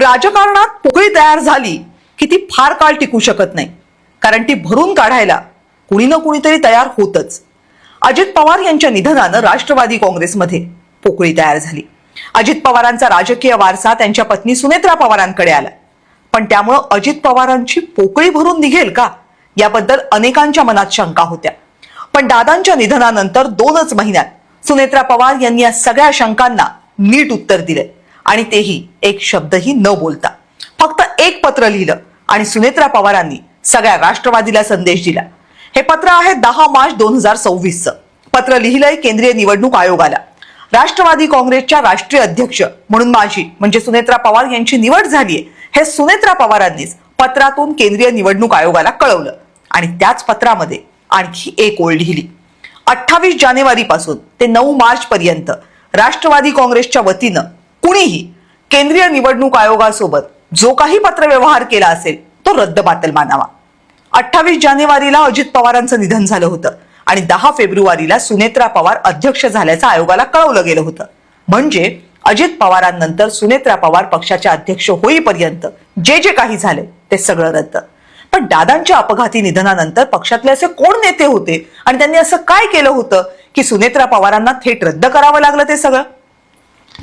राजकारणात पोकळी तयार झाली की ती फार काळ टिकू शकत नाही, कारण ती भरून काढायला कुणी ना कुणीतरी तयार होतच. अजित पवार यांच्या निधनानं राष्ट्रवादी काँग्रेसमध्ये पोकळी तयार झाली. अजित पवारांचा राजकीय वारसा त्यांच्या पत्नी सुनेत्रा पवारांकडे आला, पण त्यामुळे अजित पवारांची पोकळी भरून निघेल का याबद्दल अनेकांच्या मनात शंका होत्या. पण दादांच्या निधनानंतर 2च महिन्यात सुनेत्रा पवार यांनी या सगळ्या शंकांना नीट उत्तर दिले, आणि तेही एक शब्दही न बोलता. फक्त एक पत्र लिहिलं आणि सुनेत्रा पवारांनी सगळ्या राष्ट्रवादीला संदेश दिला. हे पत्र आहे 10 मार्च 2026 चं. पत्र लिहिलंय केंद्रीय निवडणूक आयोगाला. राष्ट्रवादी काँग्रेसच्या राष्ट्रीय अध्यक्ष म्हणून माझी म्हणजे सुनेत्रा पवार यांची निवड झालीये हे सुनेत्रा पवारांनीच पत्रातून केंद्रीय निवडणूक आयोगाला कळवलं. आणि त्याच पत्रामध्ये आणखी एक ओळ लिहिली. 28 जानेवारी पासून ते 9 मार्च पर्यंत राष्ट्रवादी काँग्रेसच्या वतीनं कुणीही केंद्रीय निवडणूक आयोगासोबत जो काही पत्रव्यवहार केला असेल तो रद्दबातल मानावा. 28 जानेवारीला अजित पवारांचं निधन झालं होतं आणि 10 फेब्रुवारीला सुनेत्रा पवार अध्यक्ष झाल्याचं आयोगाला कळवलं गेलं होतं. म्हणजे अजित पवारांनंतर सुनेत्रा पवार पक्षाच्या अध्यक्ष होईपर्यंत जे जे काही झाले ते सगळं रद्द. पण दादांच्या अपघाती निधनानंतर पक्षातले असे कोण नेते होते आणि त्यांनी असं काय केलं होतं की सुनेत्रा पवारांना थेट रद्द करावं लागलं ते सगळं?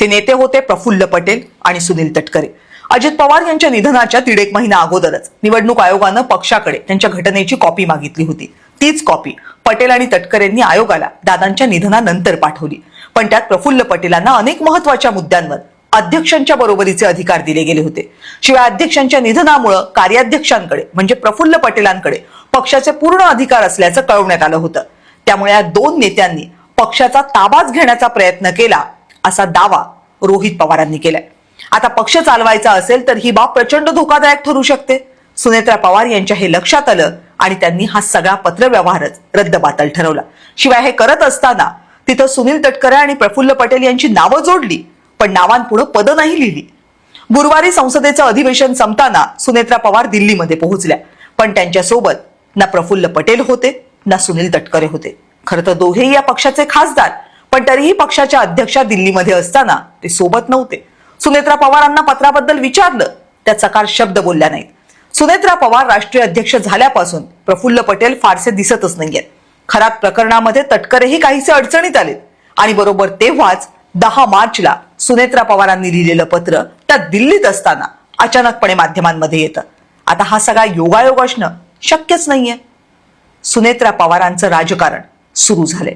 ते नेते होते प्रफुल्ल पटेल आणि सुनील तटकरे. अजित पवार यांच्या निधनाच्या 1.5 महिना अगोदरच निवडणूक आयोगानं पक्षाकडे त्यांच्या घटनेची कॉपी मागितली होती. तीच कॉपी पटेल आणि तटकरेंनी आयोगाला दादांच्या निधनानंतर पाठवली. पण त्यात प्रफुल्ल पटेलांना अनेक महत्वाच्या मुद्द्यांवर अध्यक्षांच्या बरोबरीचे अधिकार दिले गेले होते. शिवाय अध्यक्षांच्या निधनामुळे कार्याध्यक्षांकडे म्हणजे प्रफुल्ल पटेलांकडे पक्षाचे पूर्ण अधिकार असल्याचं कळवण्यात आलं होतं. त्यामुळे या 2 नेत्यांनी पक्षाचा ताबाच घेण्याचा प्रयत्न केला असा दावा रोहित पवारांनी केलाय. आता पक्ष चालवायचा असेल तर ही बाब प्रचंड धोकादायक ठरू शकते. सुनेत्रा पवार यांच्या हे लक्षात आलं आणि त्यांनी हा सगळा पत्रव्यवहारच रद्दबातल ठरवला. शिवाय हे करत असताना तिथं सुनील तटकरे आणि प्रफुल्ल पटेल यांची नावं जोडली, पण नावांपुढे पद नाही लिहिली. गुरुवारी संसदेचं अधिवेशन संपताना सुनेत्रा पवार दिल्लीमध्ये पोहोचल्या, पण त्यांच्या सोबत ना प्रफुल्ल पटेल होते ना सुनील तटकरे होते. खरं तर दोघेही या पक्षाचे खासदार, पण तरीही पक्षाच्या अध्यक्षा दिल्लीमध्ये असताना ते सोबत नव्हते. सुनेत्रा पवारांना पत्राबद्दल विचारलं, त्या चकार शब्द बोलल्या नाहीत. सुनेत्रा पवार राष्ट्रीय अध्यक्ष झाल्यापासून प्रफुल्ल पटेल फारसे दिसतच नाहीयेत. खरात प्रकरणामध्ये तटकरेही काहीसे अडचणीत आलेत आणि बरोबर तेव्हाच 10 मार्चला सुनेत्रा पवारांनी लिहिलेलं पत्र त्या दिल्लीत असताना अचानकपणे माध्यमांमध्ये येतं. आता हा सगळा योगायोग असणं शक्यच नाहीये. सुनेत्रा पवारांचं राजकारण सुरू झालंय.